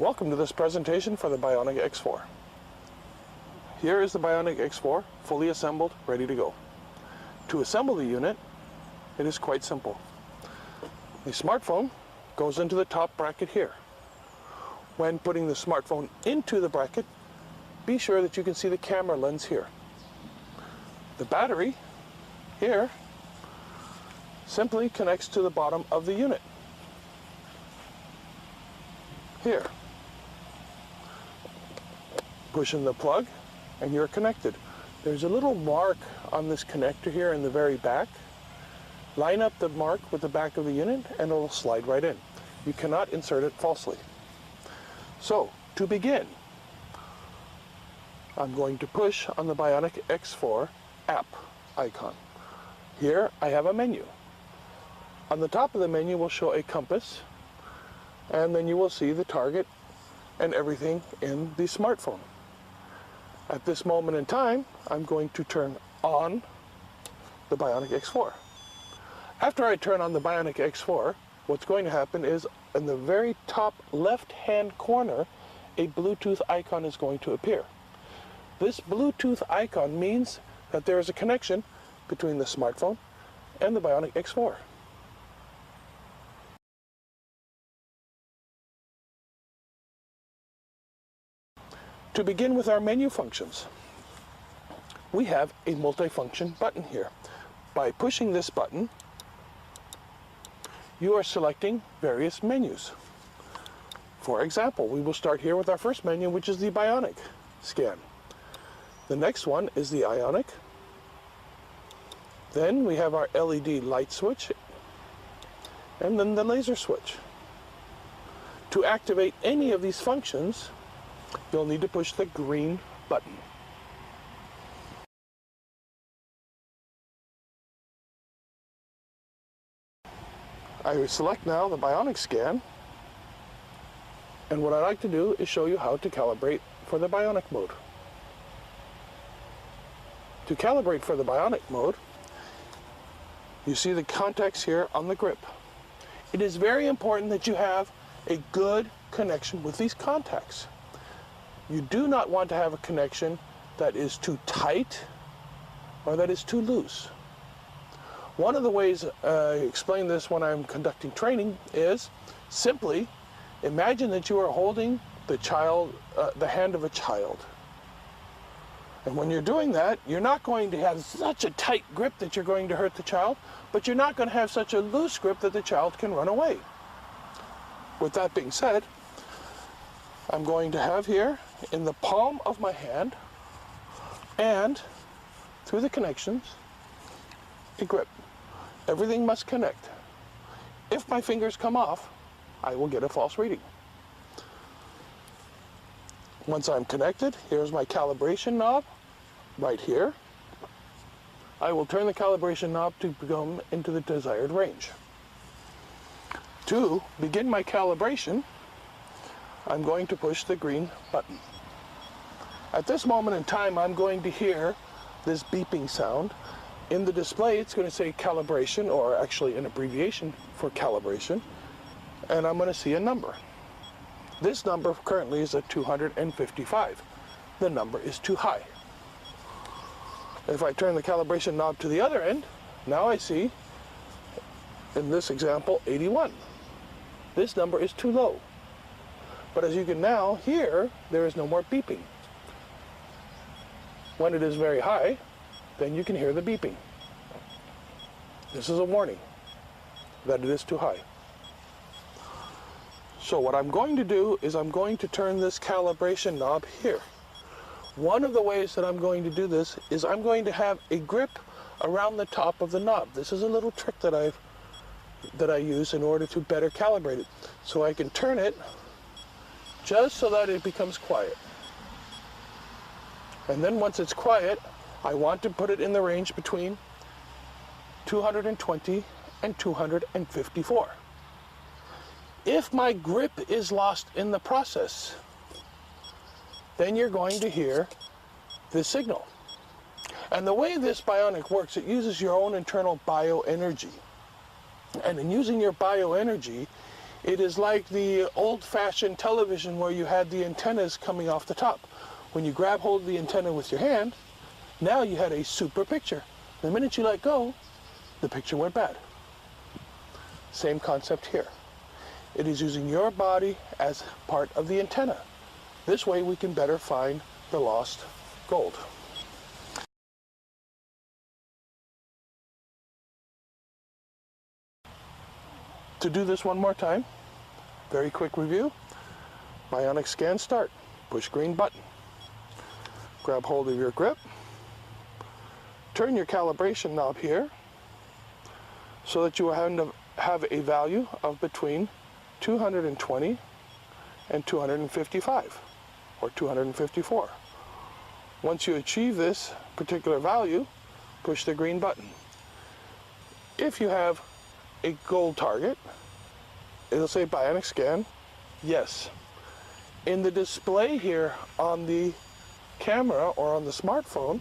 Welcome to this presentation for the Bionic X4. Here is the Bionic X4, fully assembled, ready to go. To assemble the unit, it is quite simple. The smartphone goes into the top bracket here. When putting the smartphone into the bracket, be sure that you can see the camera lens here. The battery here simply connects to the bottom of the unit. Here. Push in the plug and you're connected. There's a little mark on this connector here in the very back. Line up the mark with the back of the unit and it'll slide right in. You cannot insert it falsely. So, to begin, I'm going to push on the Bionic X4 app icon. Here I have a menu. On the top of the menu will show a compass, and then you will see the target and everything in the smartphone. At this moment in time, I'm going to turn on the Bionic X4. After I turn on the Bionic X4, what's going to happen is in the very top left-hand corner, a Bluetooth icon is going to appear. This Bluetooth icon means that there is a connection between the smartphone and the Bionic X4. To begin with our menu functions, we have a multifunction button here. By pushing this button, you are selecting various menus. For example, we will start here with our first menu, which is the Bionic scan. The next one is the Ionic. Then we have our LED light switch, and then the laser switch. To activate any of these functions, you'll need to push the green button. I will select now the Bionic scan, and what I like to do is show you how to calibrate for the Bionic mode. To calibrate for the Bionic mode, you see the contacts here on the grip. It is very important that you have a good connection with these contacts. You do not want to have a connection that is too tight or that is too loose. One of the ways I explain this when I'm conducting training is simply imagine that you are holding the hand of a child. And when you're doing that, you're not going to have such a tight grip that you're going to hurt the child, but you're not going to have such a loose grip that the child can run away. With that being said, I'm going to have here in the palm of my hand and through the connections a grip. Everything must connect. If my fingers come off, I will get a false reading. Once I'm connected, here's my calibration knob right here. I will turn the calibration knob to come into the desired range. To begin my calibration, I'm going to push the green button. At this moment in time, I'm going to hear this beeping sound. In the display, it's going to say calibration, or actually an abbreviation for calibration, and I'm going to see a number. This number currently is at 255. The number is too high. If I turn the calibration knob to the other end, now I see, in this example, 81. This number is too low. But as you can now hear, there is no more beeping. When it is very high, then you can hear the beeping. This is a warning that it is too high. So what I'm going to do is I'm going to turn this calibration knob here. One of the ways that I'm going to do this is I'm going to have a grip around the top of the knob. This is a little trick that I use in order to better calibrate it. So I can turn it just so that it becomes quiet. And then once it's quiet, I want to put it in the range between 220 and 254. If my grip is lost in the process, then you're going to hear this signal. And the way this Bionic works, it uses your own internal bioenergy. And in using your bioenergy, It is like the old-fashioned television where you had the antennas coming off the top. When you grab hold of the antenna with your hand, now you had a super picture. The minute you let go, the picture went bad. Same concept here. It is using your body as part of the antenna. This way we can better find the lost gold. To do this one more time, very quick review. Bionic scan start. Push green button. Grab hold of your grip. Turn your calibration knob here so that you will have a value of between 220 and 255 or 254. Once you achieve this particular value, push the green button. If you have a gold target, it'll say Bionic scan, yes. In the display here on the camera or on the smartphone,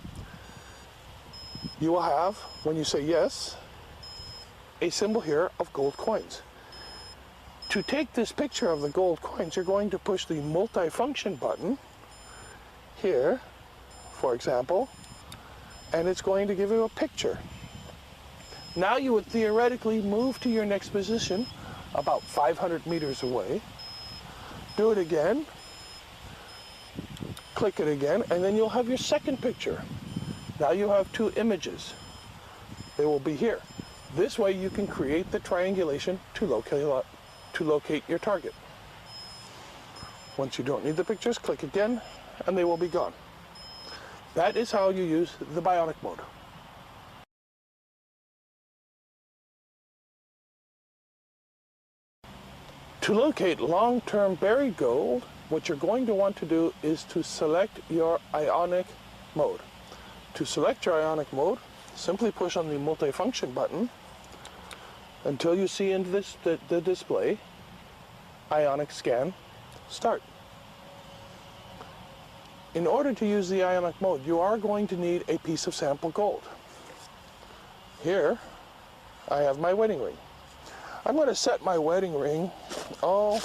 you will have, when you say yes, a symbol here of gold coins. To take this picture of the gold coins, you're going to push the multifunction button here, for example, and it's going to give you a picture. Now you would theoretically move to your next position about 500 meters away. Do it again, click it again, and then you'll have your second picture. Now you have two images. They will be here. This way you can create the triangulation to locate your target. Once you don't need the pictures, click again, and they will be gone. That is how you use the Bionic mode. To locate long-term buried gold, what you're going to want to do is to select your Ionic mode. To select your Ionic mode, simply push on the multifunction button until you see in the display Ionic scan start. In order to use the Ionic mode, you are going to need a piece of sample gold. Here, I have my wedding ring. I'm going to set my wedding ring, a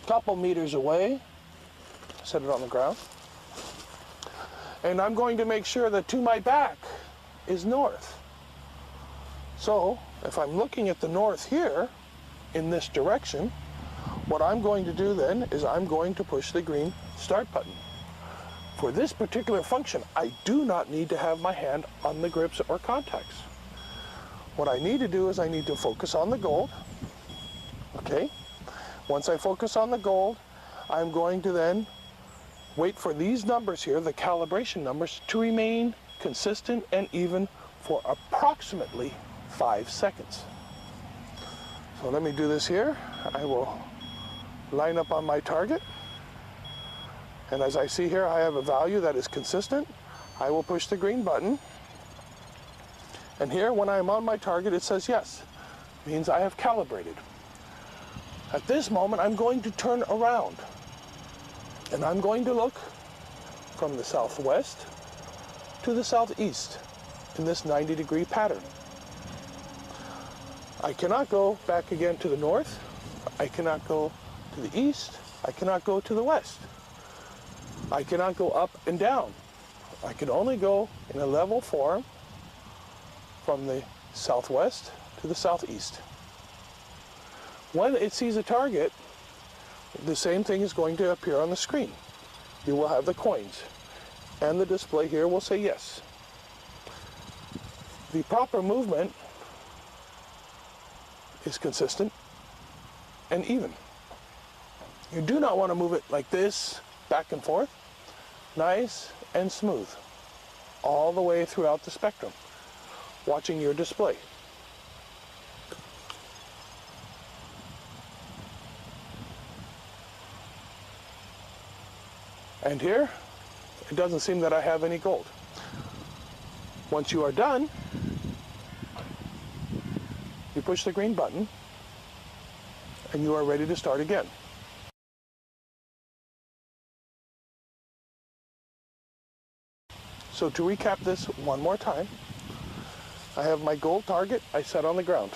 couple meters away, set it on the ground, and I'm going to make sure that to my back is north. So, if I'm looking at the north here, in this direction, what I'm going to do then is I'm going to push the green start button. For this particular function, I do not need to have my hand on the grips or contacts. What I need to do is I need to focus on the gold, okay? Once I focus on the gold, I'm going to then wait for these numbers here, the calibration numbers, to remain consistent and even for approximately 5 seconds. So let me do this here. I will line up on my target, and as I see here, I have a value that is consistent. I will push the green button. And here, when I'm on my target, it says yes. It means I have calibrated. At this moment, I'm going to turn around. And I'm going to look from the southwest to the southeast in this 90-degree pattern. I cannot go back again to the north. I cannot go to the east. I cannot go to the west. I cannot go up and down. I can only go in a level form from the southwest to the southeast. When it sees a target, the same thing is going to appear on the screen. You will have the coins, and the display here will say yes. The proper movement is consistent and even. You do not want to move it like this, back and forth. Nice and smooth, all the way throughout the spectrum, watching your display. And here, it doesn't seem that I have any gold. Once you are done, you push the green button, and you are ready to start again. So to recap this one more time, I have my gold target I set on the ground.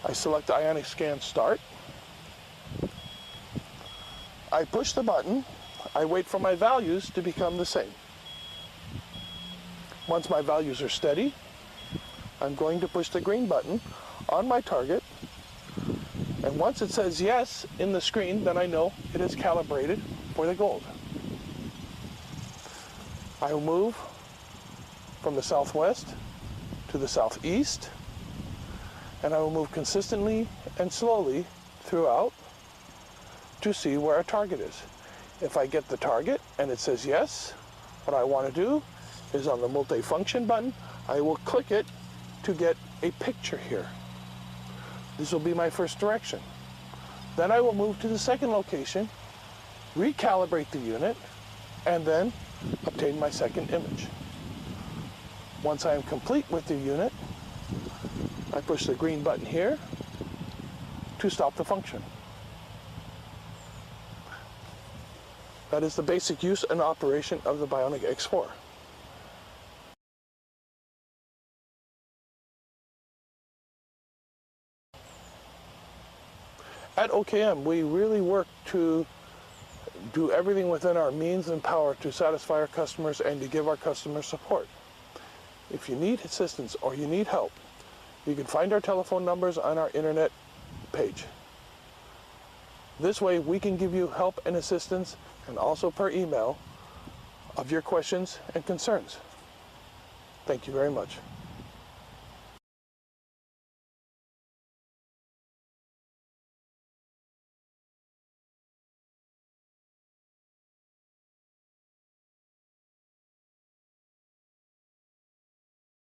I select Ionic Scan Start. I push the button. I wait for my values to become the same. Once my values are steady, I'm going to push the green button on my target. And once it says yes in the screen, then I know it is calibrated for the gold. I will move from the southwest to the southeast, and I will move consistently and slowly throughout to see where our target is. If I get the target and it says yes, what I want to do is on the multifunction button, I will click it to get a picture here. This will be my first direction. Then I will move to the second location, recalibrate the unit, and then obtain my second image. Once I am complete with the unit, I push the green button here to stop the function. That is the basic use and operation of the Bionic X4. At OKM, we really work to do everything within our means and power to satisfy our customers and to give our customers support. If you need assistance or you need help, you can find our telephone numbers on our internet page. This way we can give you help and assistance, and also per email, of your questions and concerns. Thank you very much.